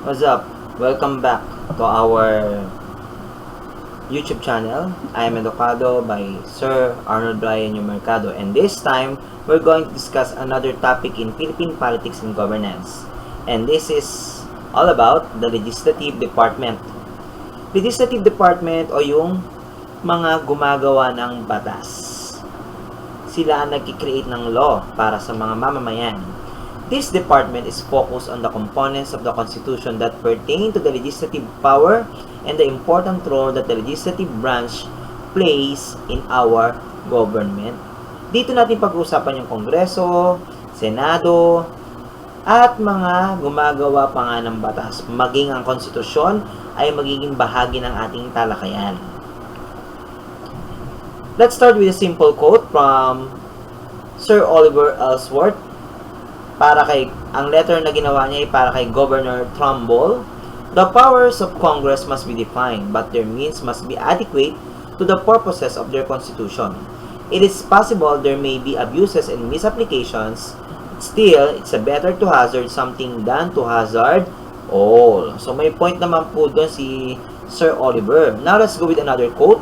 What's up? Welcome back to our YouTube channel. I am educado by Sir Arnold Bryan Mercado, and this time we're going to discuss another topic in Philippine politics and governance. And this is all about the Legislative Department. Legislative Department o yung mga gumagawa ng batas. Sila ang nagki-create ng law para sa mga mamamayan. This department is focused on the components of the Constitution that pertain to the legislative power and the important role that the legislative branch plays in our government. Dito natin pag-uusapan yung Kongreso, Senado, at mga gumagawa pa nga ng batas. Maging ang konstitusyon ay magiging bahagi ng ating talakayan. Let's start with a simple quote from Sir Oliver Ellsworth. Ang letter na ginawa niya ay para kay Governor Trumbull. The powers of Congress must be defined, but their means must be adequate to the purposes of their constitution. It is possible there may be abuses and misapplications. Still, it's better to hazard something than to hazard all. So may point naman po doon si Sir Oliver. Now let's go with another quote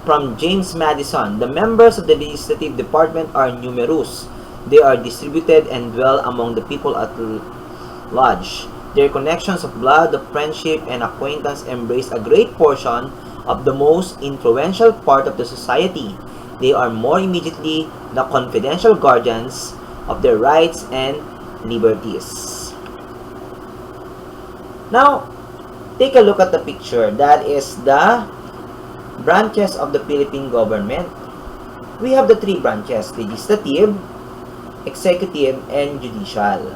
from James Madison. The members of the Legislative Department are numerous. They are distributed and dwell among the people at large. Their connections of blood, of friendship, and acquaintance embrace a great portion of the most influential part of the society. They are more immediately the confidential guardians of their rights and liberties. Now, take a look at the picture. That is the branches of the Philippine government. We have the three branches: legislative, executive, and judicial.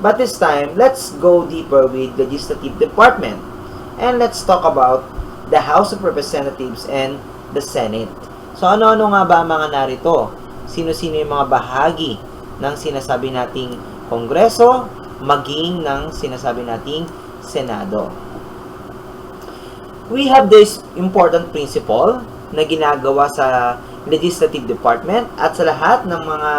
But this time, let's go deeper with the legislative department. And let's talk about the House of Representatives and the Senate. So ano-ano nga ba mga narito? Sino-sino yung mga bahagi ng sinasabi nating Kongreso, maging ng sinasabi nating Senado? We have this important principle na ginagawa sa Legislative Department at sa lahat ng mga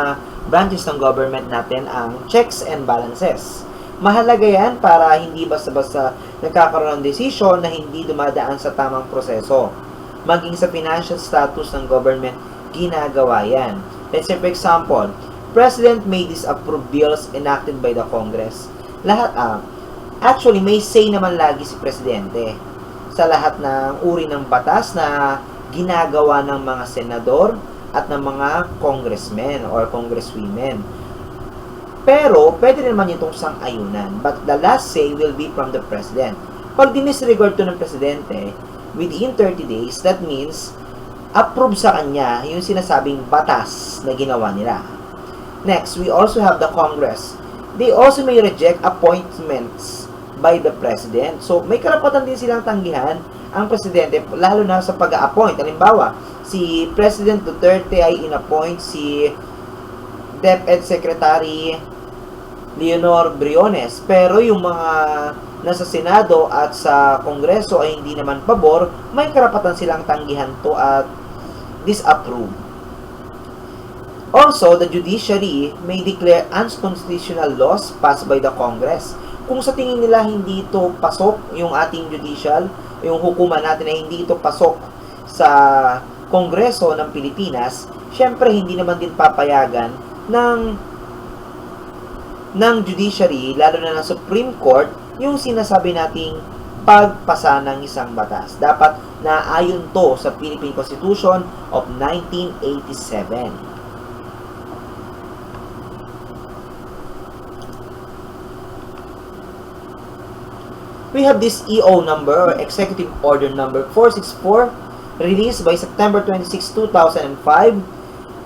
branches ng government natin ang checks and balances. Mahalaga yan para hindi basta-basta nagkakaroon ng desisyon na hindi dumadaan sa tamang proseso. Maging sa financial status ng government, ginagawa yan. Let's say for example, President may disapprove bills enacted by the Congress. Actually, may say naman lagi si Presidente sa lahat ng uri ng batas na ginagawa ng mga senador at ng mga congressmen or congresswomen. Pero, pwede naman itong sang-ayunan. But the last say will be from the President. Pag dinisregard to ng Presidente, within 30 days, that means, approve sa kanya yung sinasabing batas na ginawa nila. Next, we also have the Congress. They also may reject appointments by the President. So, may karapatan din silang tanggihan ang Presidente, lalo na sa pag-a-appoint. Halimbawa, si President Duterte ay in-appoint si DepEd Secretary Leonor Briones. Pero yung mga nasa Senado at sa Kongreso ay hindi naman pabor, may karapatan silang tanggihan to at disapprove. Also, the judiciary may declare unconstitutional laws passed by the Congress. Kung sa tingin nila hindi ito pasok, yung ating judicial, yung hukuman natin ay hindi ito pasok sa Kongreso ng Pilipinas, syempre hindi naman din papayagan ng judiciary, lalo na ng Supreme Court, yung sinasabi nating pagpasa ng isang batas. Dapat naayon to sa Philippine Constitution of 1987. We have this EO number or Executive Order number 464 released by September 26, 2005.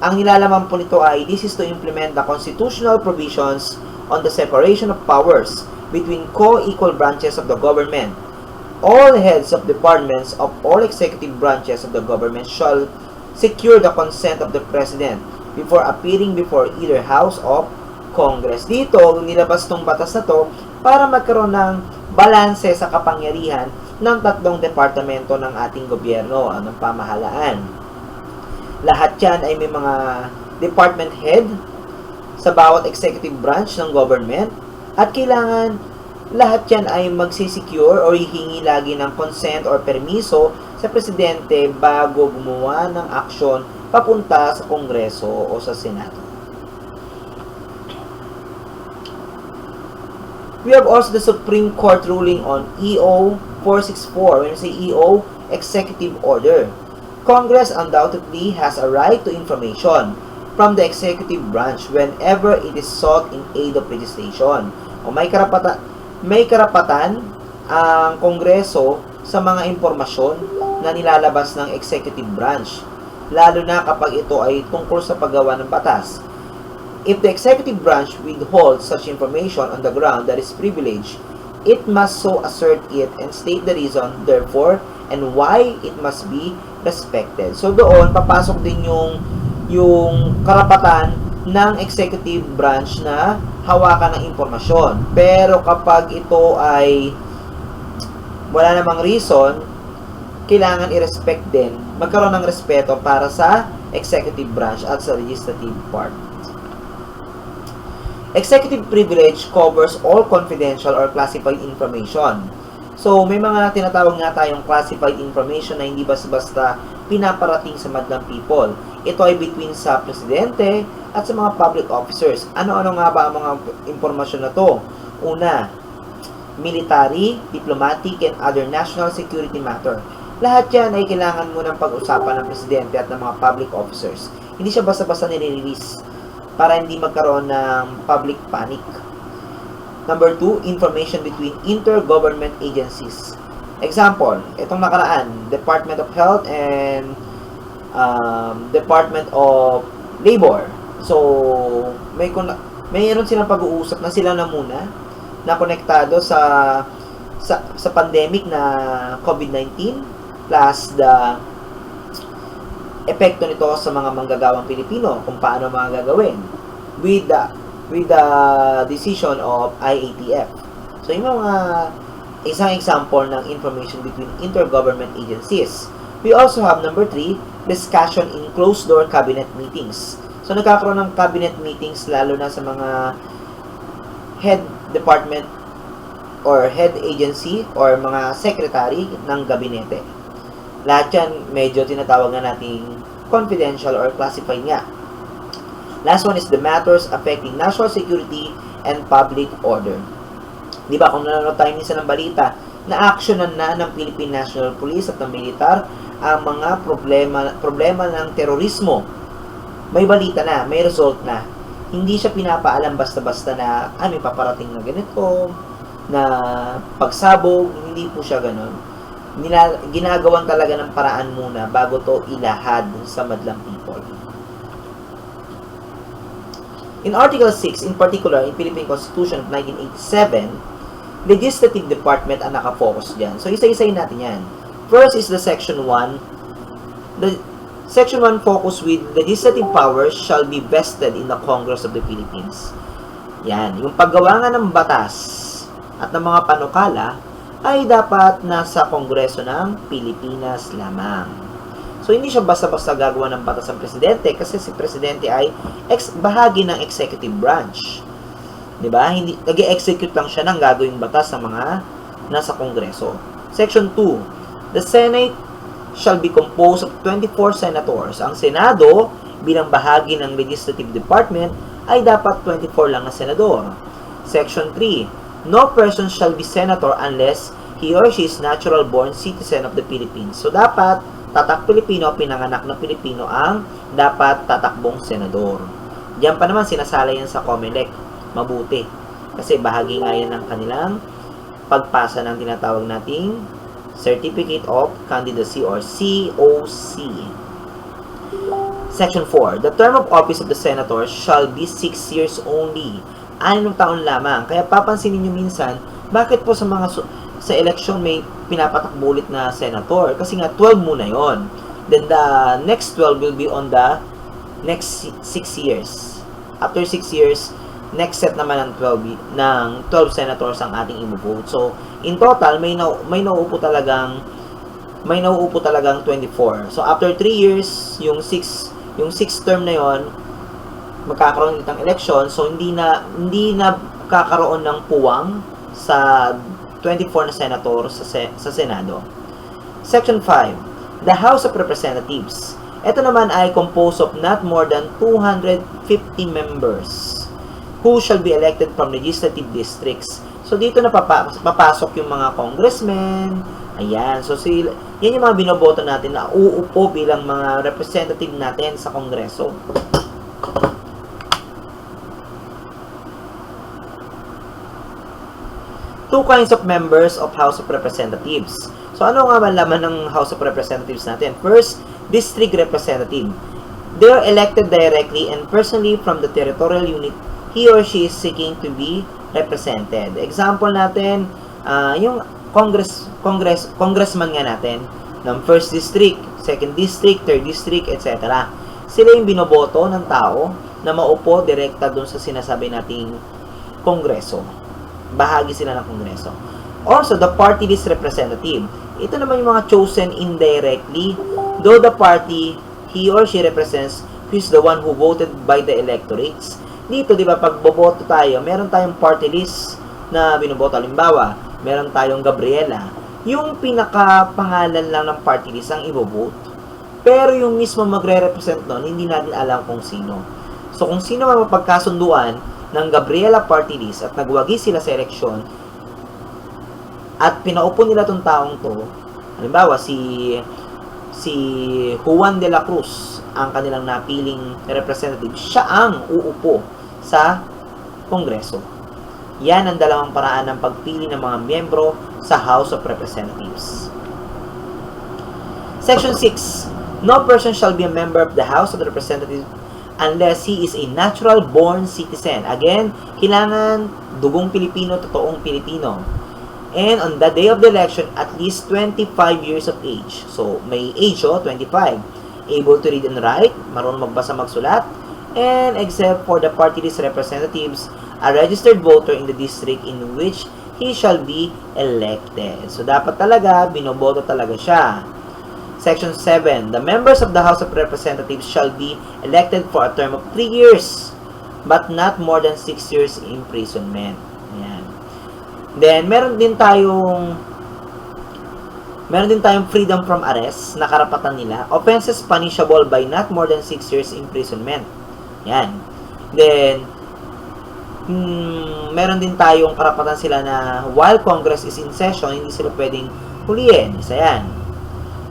Ang nilalaman po nito ay this is to implement the constitutional provisions on the separation of powers between co-equal branches of the government. All heads of departments of all executive branches of the government shall secure the consent of the President before appearing before either House of Congress. Dito, nilabas tong batas na to para magkaroon ng balanse sa kapangyarihan ng tatlong departamento ng ating gobyerno, ng pamahalaan. Lahat yan ay may mga department head sa bawat executive branch ng government at kailangan lahat yan ay magsisecure o hihingi lagi ng consent or permiso sa presidente bago gumawa ng aksyon papunta sa Kongreso o sa Senado. We have also the Supreme Court ruling on EO 464. When we say EO, Executive Order. Congress undoubtedly has a right to information from the executive branch whenever it is sought in aid of legislation. O may karapatan ang Kongreso sa mga impormasyon na nilalabas ng executive branch, lalo na kapag ito ay tungkol sa paggawa ng batas. If the executive branch withholds such information on the ground that is privileged, it must so assert it and state the reason, therefore, and why it must be respected. So doon, papasok din yung karapatan ng executive branch na hawakan ng impormasyon. Pero kapag ito ay wala namang reason, kailangan i-respect din, magkaroon ng respeto para sa executive branch at sa legislative part. Executive privilege covers all confidential or classified information. So, may mga tinatawag nga tayong classified information na hindi basta-basta pinaparating sa madlang people. Ito ay between sa presidente at sa mga public officers. Ano-ano nga ba ang mga impormasyon na to? Una, military, diplomatic, and other national security matter. Lahat yan ay kailangan munang pag-usapan ng presidente at ng mga public officers. Hindi siya basta-basta nire-release para hindi magkaroon ng public panic. Number 2, information between intergovernment agencies. Example, itong nakaraan, Department of Health and Department of Labor. So, mayroon silang pag-uusap na sila na muna na konektado sa pandemic na COVID-19 plus the epekto nito sa mga manggagawang Pilipino, kung paano mga gagawin with the decision of IATF. So, yung mga isang example ng information between intergovernment agencies. We also have number 3, discussion in closed-door cabinet meetings. So, nagkakaroon ng cabinet meetings lalo na sa mga head department or head agency or mga secretary ng gabinete. Lahat yan, medyo tinatawag na nating confidential or classified nga. Last one is the matters affecting national security and public order. Di ba, kung nanonood tayo minsan ng balita, na-actionan na ng Philippine National Police at ng militar ang mga problema ng terorismo. May balita na, may result na. Hindi siya pinapaalam basta-basta na, may paparating na ganito, na pagsabog, hindi po siya ganun. Ginagawan talaga ng paraan muna bago to ilahad sa madlang people. In Article 6, in particular, in Philippine Constitution of 1987, Legislative Department ang nakafocus dyan. So, isa-isayin natin yan. First is the Section 1. The Section 1 focus with legislative powers shall be vested in the Congress of the Philippines. Yan. Yung paggawa nga ng batas at ng mga panukala ay dapat nasa Kongreso ng Pilipinas lamang. So, hindi siya basta-basta gagawa ng batas ng presidente kasi si presidente ay bahagi ng executive branch. Diba? Hindi, nag-execute lang siya ng gagawing batas ng mga nasa Kongreso. Section 2. The Senate shall be composed of 24 senators. Ang Senado, bilang bahagi ng Legislative Department, ay dapat 24 lang na senador. Section 3. No person shall be senator unless he or she is natural-born citizen of the Philippines. So, dapat tatak Pilipino, pinanganak na Pilipino ang dapat tatakbong senador. Diyan pa naman sinasala yan sa COMELEC. Mabuti. Kasi bahagi nga yan ng kanilang pagpasa ng tinatawag nating Certificate of Candidacy or COC. Section 4. The term of office of the senator shall be 6 years only. 6 taon lamang. Kaya papansinin nyo minsan, bakit po sa election may pinapatakbo ulit na senator? Kasi nga 12 muna yon. Then the next 12 will be on the next 6 years. After 6 years, next set naman ng 12 senators ang ating i-vote. So, in total, may nauupo talagang 24. So, after 3 years, yung 6 term na yon, magkakaroon ulit ng election, so hindi na kakaroon ng puwang sa 24 na senator sa Senado. Section 5, the House of Representatives. Ito naman ay composed of not more than 250 members who shall be elected from legislative districts. So, dito na papasok yung mga congressmen. Ayan. So, yan yung mga binoboto natin na uupo bilang mga representative natin sa Kongreso. Two kinds of members of House of Representatives. So, ano nga man laman ng House of Representatives natin? First, district representative. They are elected directly and personally from the territorial unit he or she is seeking to be represented. Example natin, yung congressman nga natin ng 1st district, 2nd district, 3rd district, etc. Sila yung binoboto ng tao na maupo direkta dun sa sinasabi nating kongreso. Bahagi sila ng kongreso. Also, the party list representative. Ito naman yung mga chosen indirectly, though the party he or she represents who is the one who voted by the electorates. Dito, di ba, pag boboto tayo, meron tayong party list na binoboto. Halimbawa, meron tayong Gabriela. Yung pinakapangalan lang ng party list ang ibobote. Pero yung mismo magre-represent nun, hindi natin alam kung sino. So, kung sino man mapagkasunduan ng Gabriela party list at nagwagi sila sa eleksyon, at pinaupo nila tong taong to, halimbawa, si Juan de la Cruz, ang kanilang napiling representative, siya ang uupo sa Kongreso. Yan ang dalawang paraan ng pagpili ng mga miyembro sa House of Representatives. Section 6. No person shall be a member of the House of Representatives unless he is a natural-born citizen. Again, kailangan dugong Pilipino, totoong Pilipino. And on the day of the election, at least 25 years of age. So, may age, 25. Able to read and write, marunong magbasa, magsulat. And except for the party list representatives, a registered voter in the district in which he shall be elected. So, dapat talaga, binoboto talaga siya. Section 7. The members of the House of Representatives shall be elected for a term of 3 years, but not more than 6 years imprisonment. Ayan. Then, meron din tayong freedom from arrest na karapatan nila. Offenses punishable by not more than 6 years imprisonment. Yan. Then, meron din tayong karapatan sila na while Congress is in session, hindi sila pwedeng huliin. Isa yan.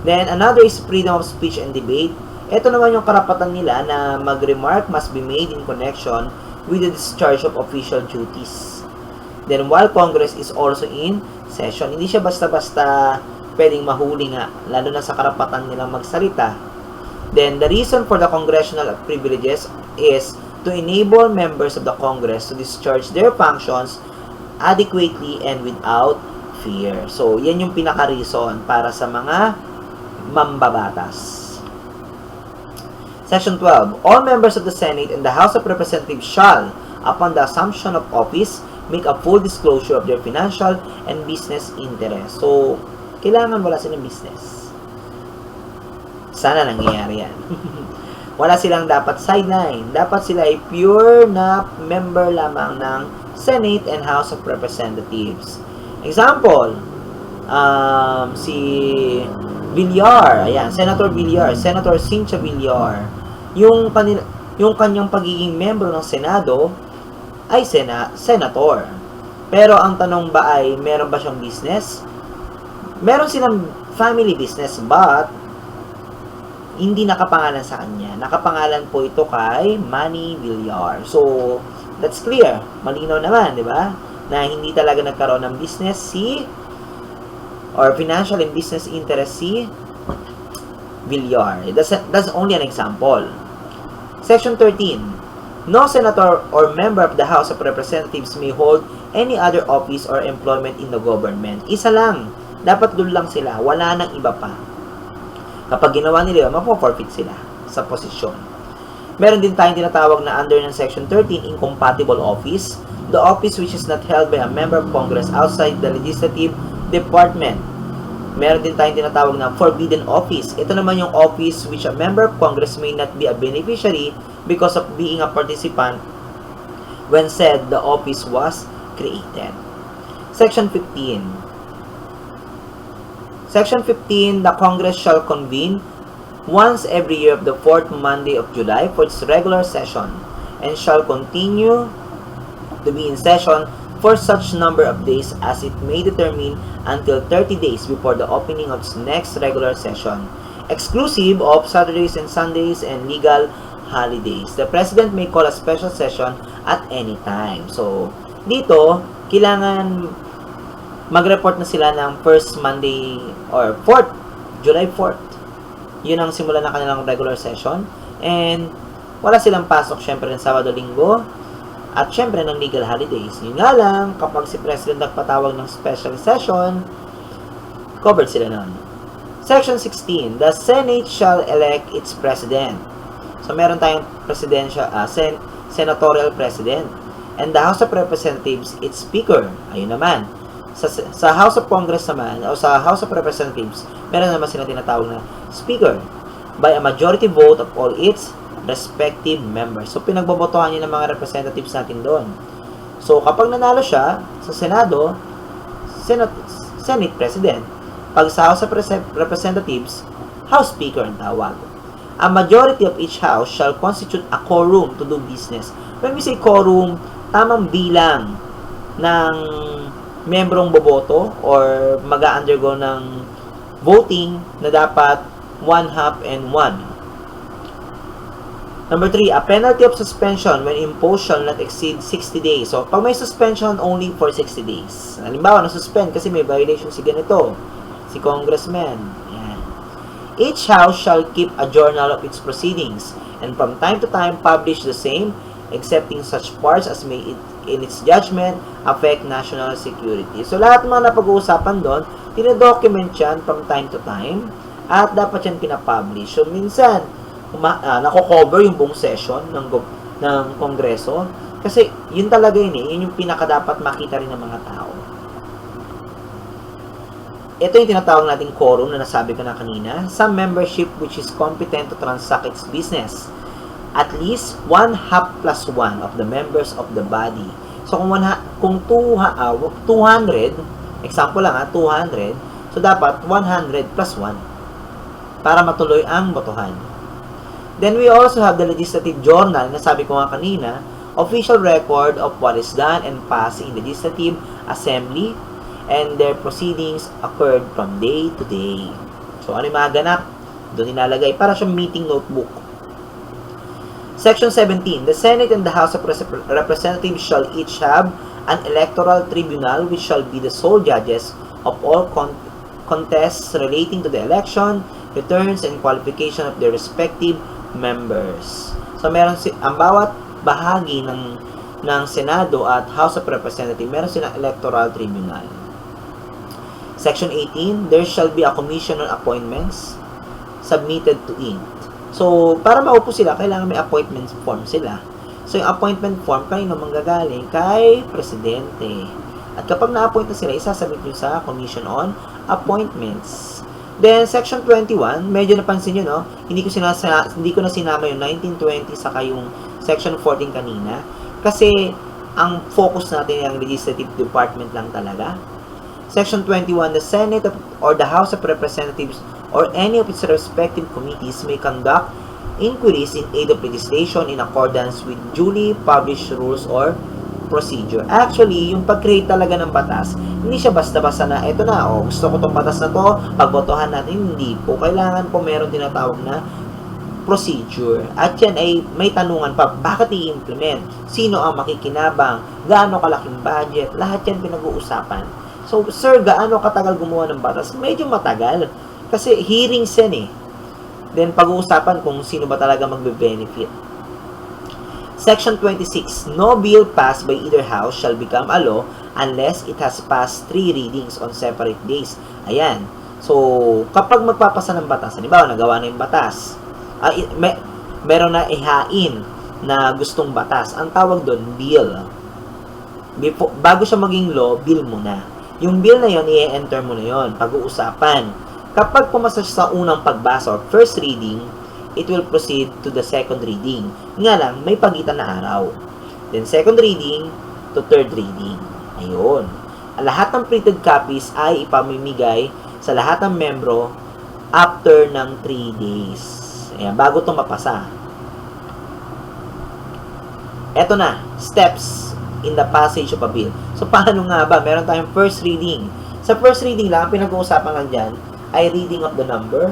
Then, another is freedom of speech and debate. Ito naman yung karapatan nila na mag-remark must be made in connection with the discharge of official duties. Then, while Congress is also in session, hindi siya basta-basta pwedeng mahuli nga, lalo na sa karapatan nilang magsalita. Then, the reason for the Congressional Privileges is to enable members of the Congress to discharge their functions adequately and without fear. So, yan yung pinaka-reason para sa mga mambabatas. Section 12. All members of the Senate and the House of Representatives shall, upon the assumption of office, make a full disclosure of their financial and business interests. So, kailangan wala silang business. Sana nangyayari yan. Wala silang dapat sideline. Dapat sila ay pure na member lamang ng Senate and House of Representatives. Example, si Villar, ayan, Senator Villar, Senator Cynthia Villar, yung kanyang pagiging membro ng Senado ay senator. Pero ang tanong ba ay meron ba siyang business? Meron silang family business but hindi nakapangalan sa kanya. Nakapangalan po ito kay Manny Villar. So, that's clear. Malinaw naman, di ba? Na hindi talaga nagkaroon ng business or financial and business interest si Villar. That's only an example. Section 13. No senator or member of the House of Representatives may hold any other office or employment in the government. Isa lang. Dapat doon lang sila. Wala nang iba pa. Kapag ginawa nila, mapo-forfeit sila sa posisyon. Meron din tayong tinatawag na under ng Section 13, incompatible office. The office which is not held by a member of Congress outside the legislative department. Meron din tayong tinatawag na forbidden office. Ito naman yung office which a member of Congress may not be a beneficiary because of being a participant when said the office was created. Section 15. Section 15, the Congress shall convene once every year of the fourth Monday of July for its regular session, and shall continue to be in session for such number of days as it may determine until 30 days before the opening of its next regular session, exclusive of Saturdays and Sundays and legal holidays. The President may call a special session at any time. So, dito, kailangan mag-report na sila ng first Monday or 4th, July 4th. Yun ang simula ng kanilang regular session. And wala silang pasok syempre ng Sabado-Linggo at syempre ng legal holidays. Yun nga lang, kapag si President nagpatawag ng special session, covered sila nun. Section 16, the Senate shall elect its President. So meron tayong senatorial President. And the House of Representatives, its Speaker. Ayun naman. Sa House of Congress naman, o sa House of Representatives, meron naman sila tinatawag na Speaker by a majority vote of all its respective members. So, pinagbobotohan niya ng mga representatives natin doon. So, kapag nanalo siya sa Senado, Senate President. Pag sa House of Representatives, House Speaker ang tawag. A majority of each house shall constitute a quorum to do business. When we say quorum, tamang bilang ng membrong boboto or mag-undergo ng voting na dapat 1/2 and 1. Number 3, a penalty of suspension when imposed shall not exceed 60 days. So, pag may suspension, only for 60 days. Halimbawa, na-suspend kasi may violation si ganito, si congressman. Yan. Each house shall keep a journal of its proceedings and from time to time publish the same, excepting such parts as may in its judgment affect national security. So, lahat ng mga napag-uusapan doon, tinadocument yan from time to time at dapat yan pinapublish. So, minsan, nako-cover yung buong session ng Kongreso kasi yun talaga yun yun yung pinakadapat makita rin ng mga tao. Ito yung tinatawag nating quorum na nasabi ko na kanina. Some membership which is competent to transact its business. At least 1/2 plus 1 of the members of the body. So, kung 200, example lang 200, so dapat 100 plus 1 para matuloy ang botohan. Then, we also have the legislative journal, na sabi ko nga kanina, official record of what is done and passed in legislative assembly and their proceedings occurred from day to day. So, ano yung mga ganap? Doon nilalagay. Para siyang meeting notebook. Section 17. The Senate and the House of Representatives shall each have an Electoral Tribunal which shall be the sole judges of all contests relating to the election, returns, and qualification of their respective members. So, meron ang bawat bahagi ng Senado at House of Representatives, meron silang Electoral Tribunal. Section 18. There shall be a commission on appointments submitted to it. So, para maupo sila, kailangan may appointment form sila. So, yung appointment form, kanino manggagaling? Kay Presidente. At kapag na-appoint na sila, isasabit nyo sa Commission on Appointments. Then, Section 21, medyo napansin nyo, no? Hindi ko na sinama yung 1920 saka yung Section 14 kanina. Kasi, ang focus natin yung Legislative Department lang talaga. Section 21, the Senate or the House of Representatives or any of its respective committees may conduct inquiries in aid of legislation in accordance with duly published rules or procedure. Actually, yung pag-create talaga ng batas, hindi siya basta-basta na, eto na, gusto ko tong batas na to, pagbotohan natin, hindi po. Kailangan po meron tinatawag na procedure. At yan ay may tanungan pa, bakit i-implement? Sino ang makikinabang? Gaano kalaking budget? Lahat yan pinag-uusapan. So, sir, gaano katagal gumawa ng batas? Medyo matagal. Kasi hearings yan eh. Then, pag-uusapan kung sino ba talaga magbe-benefit. Section 26. No bill passed by either house shall become a law unless it has passed 3 readings on separate days. Ayan. So, kapag magpapasa ng batas, halimbawa, nagawa na yung batas, meron na ihain na gustong batas. Ang tawag doon, bill. Bago siya maging law, bill muna. Yung bill na yon, i-enter mo na yon, pag-uusapan. Kapag pumasa sa unang pagbasa or first reading, it will proceed to the second reading. Nga lang, may pagitan na araw. Then, second reading to third reading. Ayun. Lahat ng printed copies ay ipamimigay sa lahat ng membro after ng 3 days. Ayan, bago ito mapasa. Eto na, steps in the passage of a bill. So, paano nga ba? Meron tayong first reading. Sa first reading lang, pinag-uusapan lang dyan, ay reading of the number,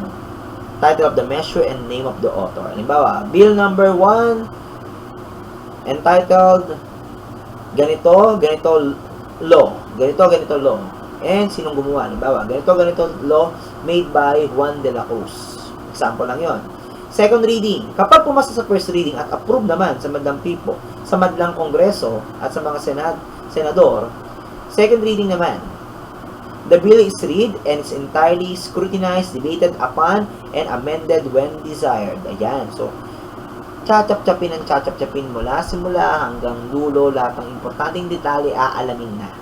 title of the measure, and name of the author. Halimbawa, bill number 1, entitled, ganito law. Ganito law. And sinong gumawa? Halimbawa, ganito law made by Juan de la Cruz. Example lang yon. Second reading. Kapag pumasa sa first reading at approve naman sa madlang people, sa madlang kongreso at sa mga senador, second reading naman. The bill is read and is entirely scrutinized, debated upon, and amended when desired. Ayan. So, chachap-chapin mula simula hanggang dulo, lahat ng importanteng detalye aalamin na.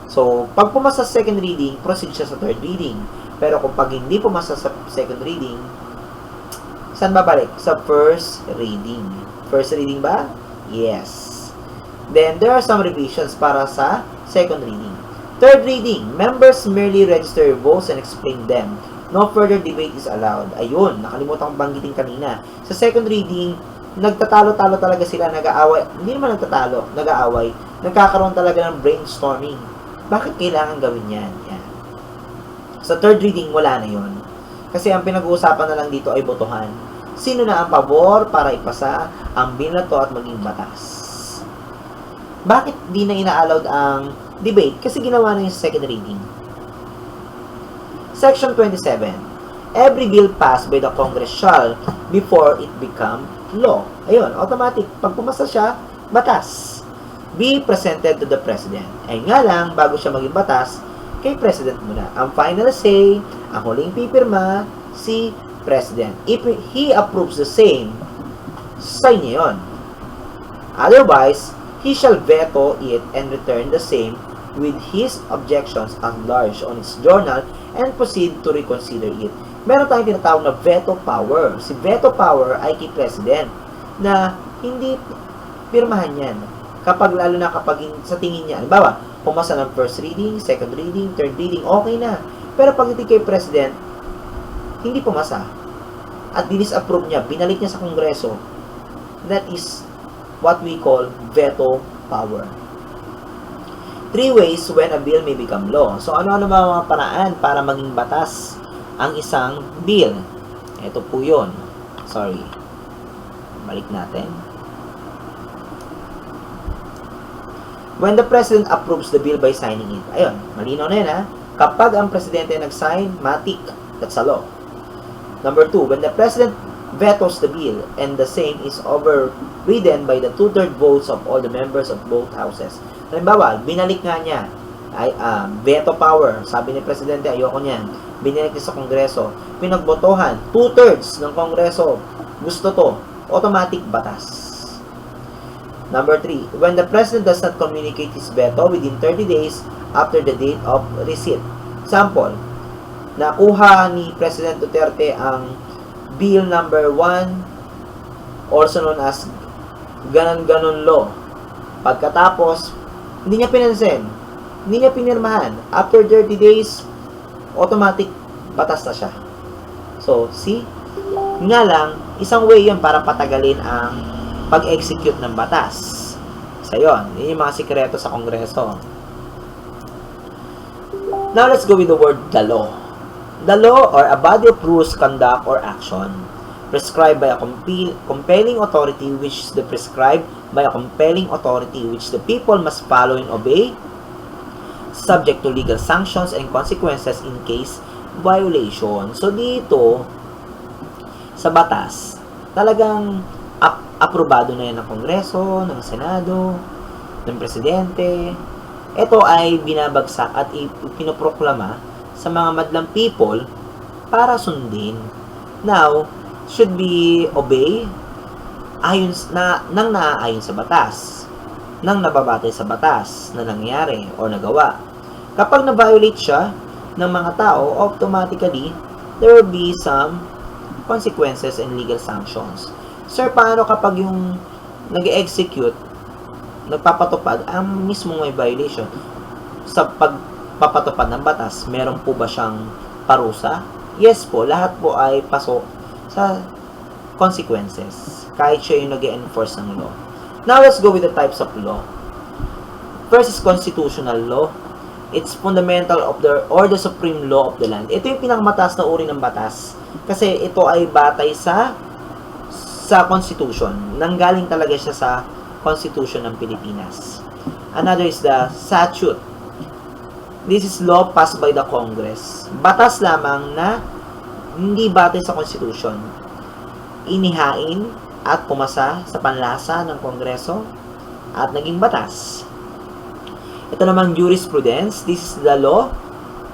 So, pag pumasa sa second reading, proceed siya sa third reading. Pero kung pag hindi pumasa sa second reading, saan babalik? Sa first reading. First reading ba? Yes. Then, there are some revisions para sa second reading. Third reading, members merely register votes and explain them. No further debate is allowed. Ayun, nakalimutan kong banggitin kanina. Sa second reading, nagtatalo-talo talaga sila, nag-aaway. Hindi naman nagtatalo, nag-aaway. Nagkakaroon talaga ng brainstorming. Bakit kailangan gawin yan? Yan. Sa third reading, wala na yun. Kasi ang pinag-uusapan na lang dito ay botohan. Sino na ang pabor para ipasa ang bill na to at maging batas? Bakit di na ina-allowed ang debate? Kasi ginawa na yung second reading. Section 27. Every bill passed by the Congress shall, before it become law. Ayun, automatic. Pag pumasa siya, batas. Be presented to the President. Ay nga lang, bago siya maging batas, kay President muna. Ang final say, ang huling pipirma, si President. If he approves the same, sign niya yun. Otherwise, he shall veto it and return the same with his objections enlarged on its journal and proceed to reconsider it. Meron tayong tinatawag na veto power. Si veto power ay kay President na hindi pirmahan yan. Lalo na kapag sa tingin niya, halimbawa, pumasa ng first reading, second reading, third reading, okay na. Pero pag hindi kay President, hindi pumasa. At dinis-approve niya, binalik niya sa Kongreso. That is what we call veto power. 3 ways when a bill may become law. So, ano-ano ba mga paraan para maging batas ang isang bill? Ito po yun. Sorry. Balik natin. When the President approves the bill by signing it. Ayun, malinaw na yun ha. Kapag ang Presidente nag-sign, matik. That's a law. Number 2, when the President vetoes the bill and the same is overridden by the 2/3 votes of all the members of both houses. Halimbawa, binalik nga niya, ay, veto power, sabi ni Presidente, ayoko niyan, binalik niya sa Kongreso, pinagbotohan, 2/3 ng Kongreso, gusto to, automatic batas. Number 3, when the President does not communicate his veto within 30 days after the date of receipt. Example, nakuha ni President Duterte ang Bill number 1, also known as ganon-ganon law. Pagkatapos, hindi niya pinansin, hindi niya pinirmahan. After 30 days, automatic batas na siya. So, see? Nga lang, isang way yun para patagalin ang pag-execute ng batas. Isa yun. Yun yung mga sikreto sa Kongreso. Now, let's go with the word the law. The law or a body of rules, conduct, or action prescribed by a compelling authority which is prescribed by a compelling authority which the people must follow and obey, subject to legal sanctions and consequences in case violation. So, dito, sa batas, talagang aprobado na yan ng Kongreso, ng Senado, ng Presidente. Ito ay binabagsak at ipinoproklama sa mga madlang people para sundin. Now, should be obey ayon nang naaayon sa batas, nang nababatay sa batas na nangyari o nagawa. Kapag na-violate siya ng mga tao, automatically, there will be some consequences and legal sanctions. Sir, paano kapag yung nag-execute, nagpapatupad, ang mismong may violation? Sa pagpapatupad ng batas, meron po ba siyang parusa? Yes po, lahat po ay pasok sa consequences, kahit siya yung nag-enforce ng law. Now, let's go with the types of law. First is constitutional law. It's fundamental of the supreme law of the land. Ito yung pinakamataas na uri ng batas kasi ito ay batay sa Constitution. Nanggaling talaga siya sa Constitution ng Pilipinas. Another is the statute. This is law passed by the Congress. Batas lamang na hindi batay sa Constitution. Inihain at pumasa sa panlasa ng Kongreso at naging batas. Ito naman jurisprudence. This is the law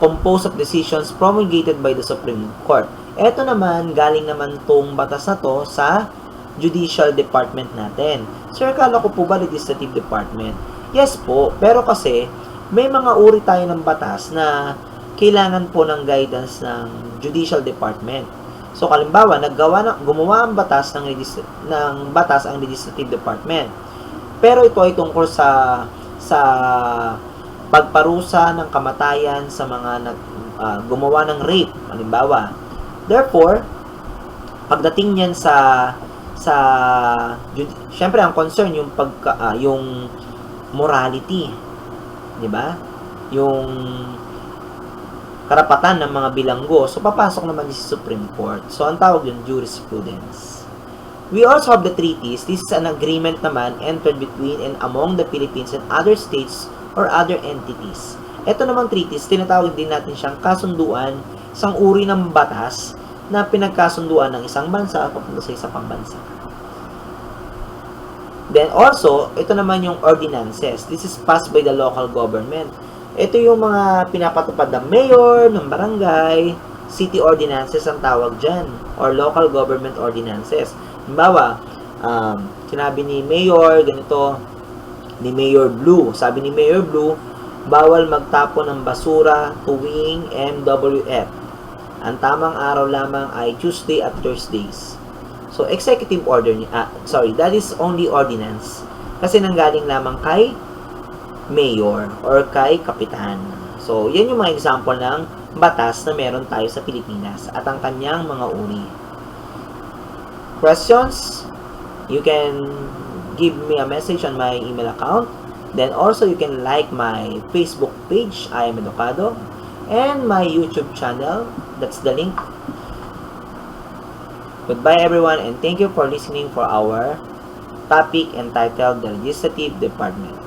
composed of decisions promulgated by the Supreme Court. Ito naman, galing naman tong batas na to sa Judicial Department natin. Sir, kala ko po ba Legislative Department? Yes po, pero kasi may mga uri tayo ng batas na kailangan po ng guidance ng Judicial Department. So, kalimbawa, gumawa ang batas ang Legislative Department. Pero ito ay tungkol sa pagparusa ng kamatayan sa mga gumawa ng rape, halimbawa. Therefore, pagdating niyan syempre ang concern yung yung morality, di ba? Yung karapatan ng mga bilanggo. So, papasok naman sa Supreme Court. So, ang tawag yun, jurisprudence. We also have the treaties. This is an agreement naman entered between and among the Philippines and other states or other entities. Ito namang treaties, tinatawag din natin siyang kasunduan, isang uri ng batas na pinagkasunduan ng isang bansa papunta sa isang pang bansa. Then also, ito naman yung ordinances. This is passed by the local government. Ito yung mga pinapatupad ng mayor, ng barangay, city ordinances ang tawag dyan, or local government ordinances. Halimbawa, sinabi ni Mayor, ganito, ni Mayor Blue. Sabi ni Mayor Blue, bawal magtapon ng basura tuwing MWF. Ang tamang araw lamang ay Tuesday at Thursdays. So, executive order that is only ordinance. Kasi nanggaling lamang kay Mayor or kay Kapitan. So, yan yung mga example ng batas na meron tayo sa Pilipinas at ang kanyang mga uri. Questions? You can give me a message on my email account. Then also you can like my Facebook page, I am Educado, and my YouTube channel. That's the link. Goodbye everyone, and thank you for listening for our topic entitled the Legislative Department.